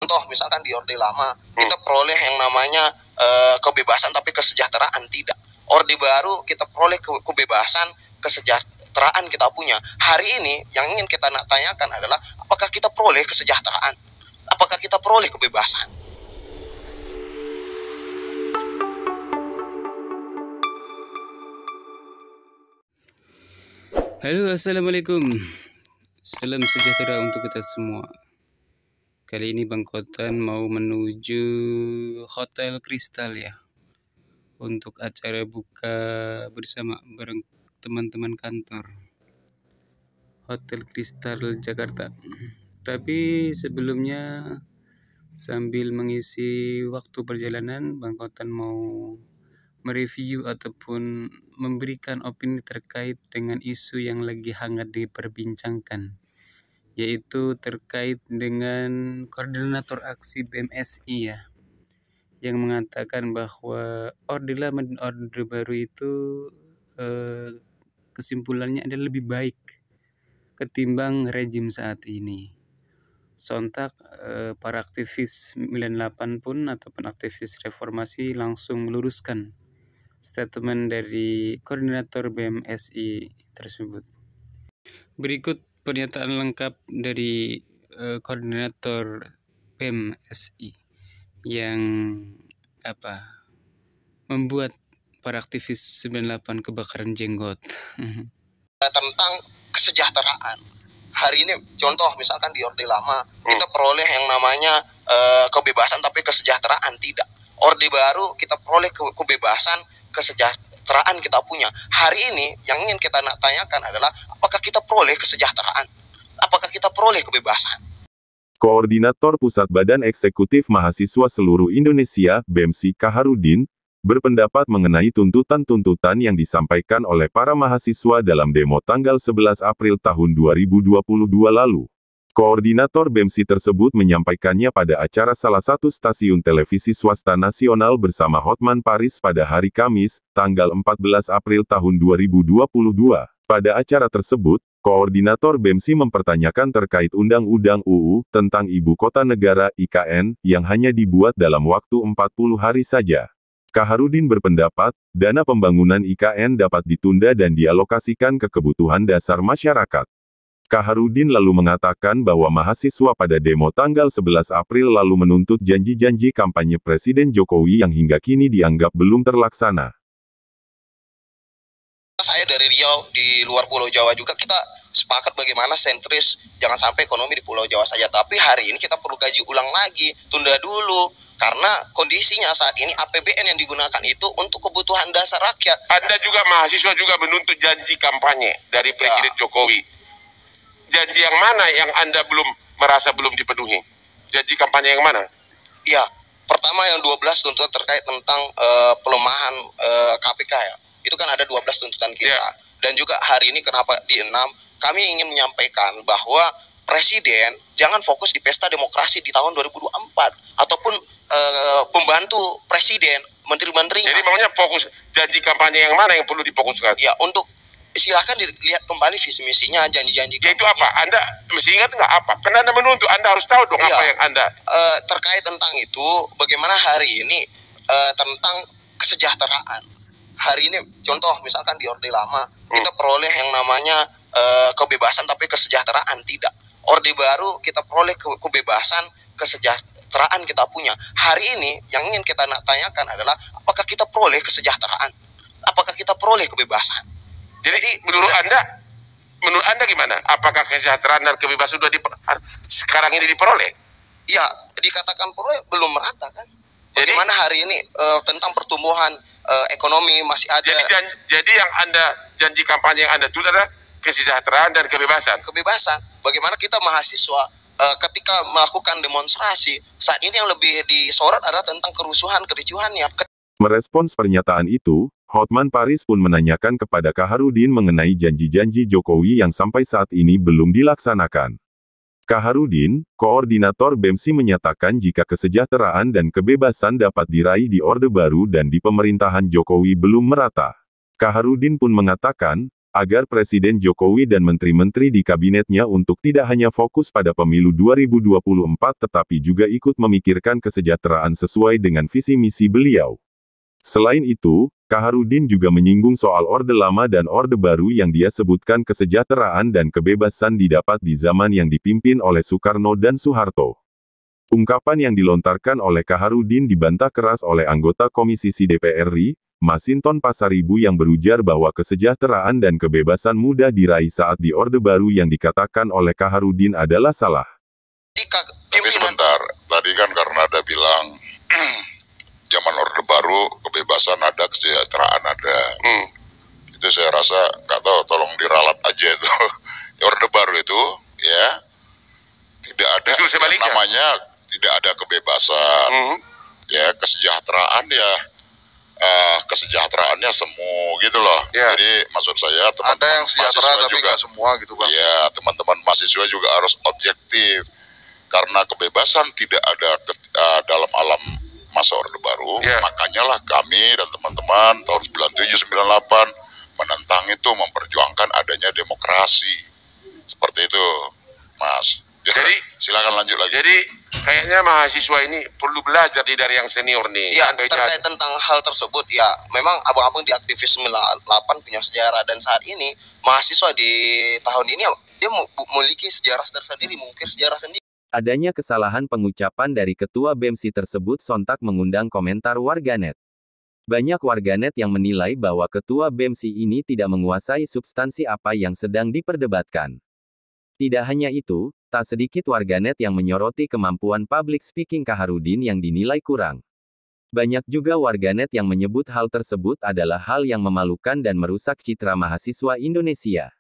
Contoh misalkan di Orde Lama kita peroleh yang namanya kebebasan tapi kesejahteraan tidak. Orde Baru kita peroleh kebebasan, kesejahteraan kita punya. Hari ini yang ingin kita tanyakan adalah apakah kita peroleh kesejahteraan? Apakah kita peroleh kebebasan? Halo, assalamualaikum. Salam sejahtera untuk kita semua. Kali ini Bang Kotan mau menuju Hotel Kristal ya, untuk acara buka bersama bareng teman-teman kantor. Hotel Kristal Jakarta. Tapi sebelumnya sambil mengisi waktu perjalanan, Bang Kotan mau mereview ataupun memberikan opini terkait dengan isu yang lagi hangat diperbincangkan, yaitu terkait dengan koordinator aksi BMSI ya, yang mengatakan bahwa Orde Lama dan Orde Baru itu kesimpulannya adalah lebih baik ketimbang rejim saat ini. Sontak para aktivis 98 pun ataupun aktivis reformasi langsung meluruskan statement dari koordinator BMSI tersebut. Berikut pernyataan lengkap dari koordinator BMSI yang membuat para aktivis 98 kebakaran jenggot. Tentang kesejahteraan. Hari ini contoh misalkan di Orde Lama kita peroleh yang namanya kebebasan tapi kesejahteraan tidak. Orde Baru kita peroleh kebebasan, kesejahteraan kita punya. Hari ini yang ingin kita tanyakan adalah apakah kita peroleh kesejahteraan? Apakah kita peroleh kebebasan? Koordinator Pusat Badan Eksekutif Mahasiswa Seluruh Indonesia, BEMSI Kaharudin, berpendapat mengenai tuntutan-tuntutan yang disampaikan oleh para mahasiswa dalam demo tanggal 11 April tahun 2022 lalu. Koordinator BEMSI tersebut menyampaikannya pada acara salah satu stasiun televisi swasta nasional bersama Hotman Paris pada hari Kamis, tanggal 14 April tahun 2022. Pada acara tersebut, Koordinator BEMSI mempertanyakan terkait Undang-Undang UU tentang Ibu Kota Negara (IKN) yang hanya dibuat dalam waktu 40 hari saja. Kaharudin berpendapat, dana pembangunan IKN dapat ditunda dan dialokasikan ke kebutuhan dasar masyarakat. Kaharudin lalu mengatakan bahwa mahasiswa pada demo tanggal 11 April lalu menuntut janji-janji kampanye Presiden Jokowi yang hingga kini dianggap belum terlaksana. Saya dari Riau, di luar Pulau Jawa juga kita sepakat bagaimana sentris, jangan sampai ekonomi di Pulau Jawa saja. Tapi hari ini kita perlu kaji ulang lagi, tunda dulu. Karena kondisinya saat ini APBN yang digunakan itu untuk kebutuhan dasar rakyat. Anda juga mahasiswa juga menuntut janji kampanye dari Presiden Jokowi. Janji yang mana yang Anda merasa belum dipenuhi? Janji kampanye yang mana? Ya, pertama yang 12 tuntutan terkait tentang pelemahan KPK ya. Itu kan ada 12 tuntutan kita. Dan juga hari ini kenapa di 6, kami ingin menyampaikan bahwa Presiden jangan fokus di pesta demokrasi di tahun 2024 ataupun pembantu Presiden, menteri-menterinya. Jadi maunya fokus janji kampanye yang mana yang perlu difokuskan? Ya, untuk silahkan dilihat kembali visi misinya, janji-janji. Itu apa? Anda mesti ingat nggak apa? Karena Anda menuntut, Anda harus tahu dong apa yang Anda. Terkait tentang itu, bagaimana hari ini tentang kesejahteraan. Hari ini contoh misalkan di Orde Lama kita peroleh yang namanya kebebasan tapi kesejahteraan tidak. Orde Baru kita peroleh kebebasan, kesejahteraan kita punya. Hari ini yang ingin kita tanyakan adalah apakah kita peroleh kesejahteraan? Apakah kita peroleh kebebasan? Jadi menurut Anda gimana? Apakah kesejahteraan dan kebebasan sudah sekarang ini diperoleh? Ya, dikatakan peroleh belum merata kan. Bagaimana hari ini tentang pertumbuhan ekonomi masih ada. Jadi yang janji kampanye yang Anda tulis adalah kesejahteraan dan kebebasan. Kebebasan. Bagaimana kita mahasiswa ketika melakukan demonstrasi, saat ini yang lebih disorot adalah tentang kerusuhan, kericuhannya. Merespons pernyataan itu, Hotman Paris pun menanyakan kepada Kaharudin mengenai janji-janji Jokowi yang sampai saat ini belum dilaksanakan. Kaharudin, koordinator BEMSI menyatakan jika kesejahteraan dan kebebasan dapat diraih di Orde Baru dan di pemerintahan Jokowi belum merata. Kaharudin pun mengatakan, agar Presiden Jokowi dan menteri-menteri di kabinetnya untuk tidak hanya fokus pada pemilu 2024 tetapi juga ikut memikirkan kesejahteraan sesuai dengan visi misi beliau. Selain itu, Kaharudin juga menyinggung soal Orde Lama dan Orde Baru yang dia sebutkan kesejahteraan dan kebebasan didapat di zaman yang dipimpin oleh Soekarno dan Soeharto. Ungkapan yang dilontarkan oleh Kaharudin dibantah keras oleh anggota Komisi DPR RI, Masinton Pasaribu yang berujar bahwa kesejahteraan dan kebebasan mudah diraih saat di Orde Baru yang dikatakan oleh Kaharudin adalah salah. Tapi sebentar, tadi kan karena ada bilang zaman Orde Baru kebebasan ada, kesejahteraan ada. Itu saya rasa nggak tahu, tolong diralat aja itu. Orde Baru itu ya tidak ada yang namanya tidak ada kebebasan, ya kesejahteraan ya kesejahteraannya semu gitu loh. Jadi maksud saya teman-teman mahasiswa juga semua gitu Bang. Ya teman-teman mahasiswa juga harus objektif karena kebebasan tidak ada dalam alam masa Orde Baru. Makanya lah kami dan teman-teman tahun 97-98 menentang itu, memperjuangkan adanya demokrasi seperti itu, Mas. Jadi silakan lanjut lagi. Jadi kayaknya mahasiswa ini perlu belajar dari yang senior nih. Ya, terkait tentang hal tersebut ya, memang abang-abang di aktivis 98 punya sejarah dan saat ini mahasiswa di tahun ini dia memiliki sejarah tersendiri, mengukir sejarah sendiri. Adanya kesalahan pengucapan dari ketua BEMSI tersebut sontak mengundang komentar warganet. Banyak warganet yang menilai bahwa ketua BEMSI ini tidak menguasai substansi apa yang sedang diperdebatkan. Tidak hanya itu, tak sedikit warganet yang menyoroti kemampuan public speaking Kaharudin yang dinilai kurang. Banyak juga warganet yang menyebut hal tersebut adalah hal yang memalukan dan merusak citra mahasiswa Indonesia.